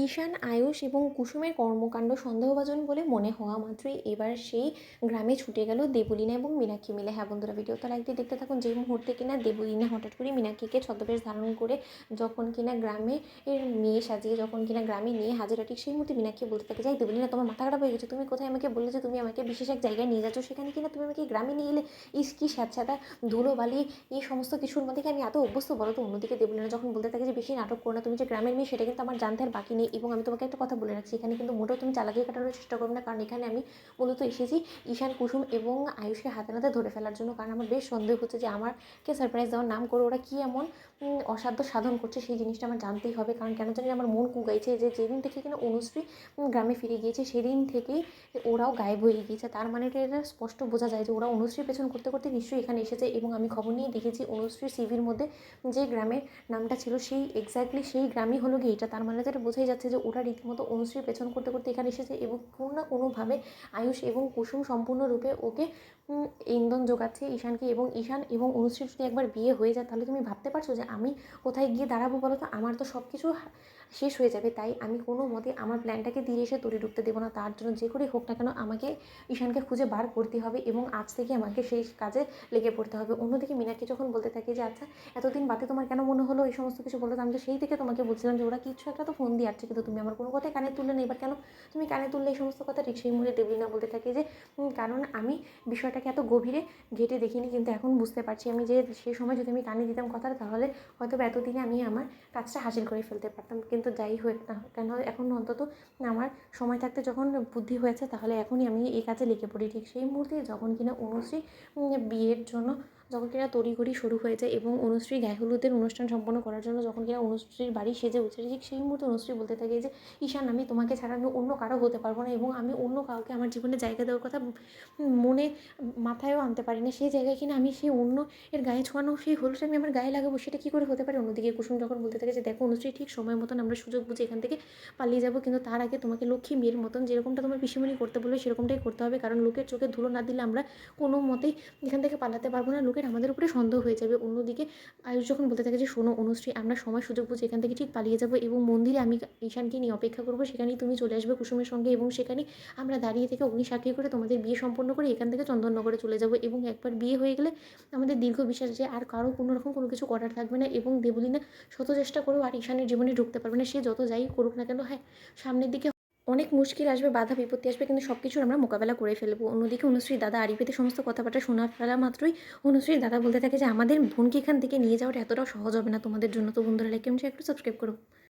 ঈশান, আয়ুষ এবং কুসুমের কর্মকাণ্ড সন্দেহভাজন বলে মনে হওয়া মাত্রই এবার সেই গ্রামে ছুটে গেল দেবলীনা এবং মীনাক্ষী মিলে। হ্যাঁ বন্ধুরা, ভিডিওটা লাইক দিয়ে দেখতে থাকুন। যে মুহূর্তে কিনা দেবলীনা হঠাৎ করে মীনাক্ষীকে ছদ্মবেশ ধারণ করে যখন কিনা গ্রামে এর মেয়ে সাজিয়ে যখন কিনা গ্রামে নিয়ে হাজিরা, ঠিক সেই মুহূর্তে মীনাক্ষী বলতে থাকে, যাই দেবলীনা, তোমার মাথা খারাপ হয়ে গেছে, তুমি কোথায়? আমাকে বললে যে তুমি আমাকে বিশেষ এক জায়গায় নিয়ে যাচ্ছ, সেখানে কিনা তুমি আমাকে গ্রামে নিয়ে এলে। ইস কি স্যাঁতস্যাঁতা ধুলো বালি, এই সমস্ত কিছুর মধ্যে কি আমি এত অভ্যস্ত বলো তো? অন্যদিকে দেবলীনা যখন বলতে থাকে যে বেশি নাটক করো না, তুমি যে গ্রামের মেয়ে সেটা কিন্তু আমার জানতে আর বাকি নেই, এবং আমি তোমাকে একটা কথা বলে রাখছি, এখানে কিন্তু মোটেও তুমি চালাকি কাটানোর চেষ্টা করবে না, কারণ এখানে আমি মূলত এসেছি ঈশান, কুসুম এবং আয়ুষকে হাতে নাতে ধরে ফেলার জন্য। কারণ আমার বেশ সন্দেহ হচ্ছে যে আমারকে সারপ্রাইজ দেওয়ার নাম করে ওরা কী এমন অসাধ্য সাধন করছে, সেই জিনিসটা আমার জানতেই হবে। কারণ কেন জানি আমার মন কুগাইছে যে যেদিন থেকে কিনা অনুশ্রী গ্রামে ফিরে গিয়েছে সেদিন থেকেই ওরাও গায়েব হয়ে গিয়েছে। তার মানে এটা স্পষ্ট বোঝা যায় যে ওরা অনুশ্রীর পেছন করতে করতে নিশ্চয়ই এখানে এসেছে। এবং আমি খবর নিয়ে দেখেছি অনুশ্রীর সিভির মধ্যে যে গ্রামের নামটা ছিল সেই এক্স্যাক্টলি সেই গ্রামই হলো গিয়ে এটা। তার মানে যেটা বোঝাই যাচ্ছে যে ওরা রীতিমতো অনুশ্রীর পেছন করতে করতে এখানে এসেছে, এবং কোনো না কোনোভাবে আয়ুষ এবং কুসুম সম্পূর্ণরূপে ওকে ইন্ধন যোগাচ্ছে ঈশানকে। এবং ঈশান এবং অনুশ্রীর যদি একবার বিয়ে হয়ে যায়, তাহলে তুমি ভাবতে পারছো যে আমি কোথায় গিয়ে দাঁড়াবো বলো তো? আমার তো সব কিছু শেষ হয়ে যাবে। তাই আমি কোনো মতে আমার প্ল্যানটাকে দিয়ে এসে তড়ি ঢুকতে দেবো না। তার জন্য যে করেই হোক না কেন আমাকে ঈশানকে খুঁজে বার করতে হবে, এবং আজ থেকে আমাকে সেই কাজে লেগে পড়তে হবে। অন্যদিকে মীনাক্ষী যখন বলতে থাকে যে আচ্ছা, এতদিন বাদে তোমার কেন মনে হলো এই সমস্ত কিছু বলতে? আমি তো সেই থেকে তোমাকে বলছিলাম যে ওরা কিছু একটা তো ফোন দিয়ে আসছে, কিন্তু তুমি আমার কোনো কথাই কানে তুললে না। এবার কেন তুমি কানে তুললে এই সমস্ত কথা? ঠিক সেই মুহূর্তে দেবলীনা বলতে থাকে যে কারণ আমি বিষয়টাকে এত গভীরে ঘেঁটে দেখিনি, কিন্তু এখন বুঝতে পারছি আমি যে সেই সময় যদি আমি কানে দিতাম কথাটা, তাহলে হয়তো এতদিনে আমি আমার কাজটা হাসিল করে ফেলতে পারতাম। কিন্তু যাই হোক না কেন, এখন অন্তত আমার সময় থাকতে যখন বুদ্ধি হয়েছে, তাহলে এখনই আমি এই কাজে লেগে পড়ি। ঠিক সেই মুহূর্তে যখন কিনা অনুশ্রী বিয়ের জন্য যখন কিনা তড়িঘড়ি শুরু হয়ে যায়, এবং অনুশ্রী গায়ে হলুদের অনুষ্ঠান সম্পন্ন করার জন্য যখন কিনা অনুশ্রীর বাড়ি সেজে উঠছে, ঠিক সেই মুহূর্তে অনুশ্রী বলতে থাকে যে ঈশান, আমি তোমাকে ছাড়া আমি অন্য কারো হতে পারবো না, এবং আমি অন্য কাউকে আমার জীবনে জায়গা দেওয়ার কথা মনে মাথায়ও আনতে পারি না। সেই জায়গায় কিনা আমি সেই অন্য এর গায়ে ছোঁয়ানো সেই হলুদটা আমি আমার গায়ে লাগাবো, সেটা কী করে হতে পারে? অন্যদিকে কুসুম যখন বলতে থাকে যে দেখো অনুশ্রী, ঠিক সময় মতন আমরা সুযোগ বুঝে এখান থেকে পালিয়ে যাবো, কিন্তু তার আগে তোমাকে লক্ষ্মী মেয়ের মতন যেরকমটা তোমার পিসিমণি করতে বলবে সেরকমটাই করতে হবে। কারণ লোকের চোখে ধুলো না দিলে আমরা কোনো মতেই এখান থেকে পালাতে পারবো না, লোকের আমাদের উপরে সন্দেহ হয়ে যাবে। অন্যদিকে আয়ুষ যখন বলতে থাকে যে শোনো অনুশ্রী, আমরা সময় সুযোগ বুঝে এখান থেকে ঠিক পালিয়ে যাবো, এবং মন্দিরে আমি ঈশানকে নিয়ে অপেক্ষা করবো, সেখানেই তুমি চলে আসবে কুসুমের সঙ্গে, এবং সেখানেই আমরা দাঁড়িয়ে থেকে অগ্নি সাক্ষী করে তোমাদের বিয়ে সম্পন্ন করে এখান থেকে চন্দননগরে চলে যাবো। এবং একবার বিয়ে হয়ে গেলে আমাদের দীর্ঘ বিশ্বাস যে আর কারো কোনো রকম কোনো কিছু করার থাকবে না, এবং দেবলীনা শত চেষ্টা করেও আর ঈশানের জীবনে ঢুকতে পারবে না। সে যত যাই করুক না কেন, হ্যাঁ সামনের দিকে অনেক মুশকিল আসবে, বাধা বিপত্তি আসবে, কিন্তু সব কিছুর আমরা মোকাবেলা করে ফেলবো। অন্যদিকে অনুশ্রীর দাদা আরিফেতে সমস্ত কথাবার্তা শোনা ফেলা মাত্রই অনুশ্রীর দাদা বলতে থাকে যে আমাদের বোনকে এখান থেকে নিয়ে যাওয়াটা এতটাও সহজ হবে না তোমাদের জন্য। তো বন্ধুরা, লাইক কমেন্ট শেয়ার একটু সাবস্ক্রাইব করো।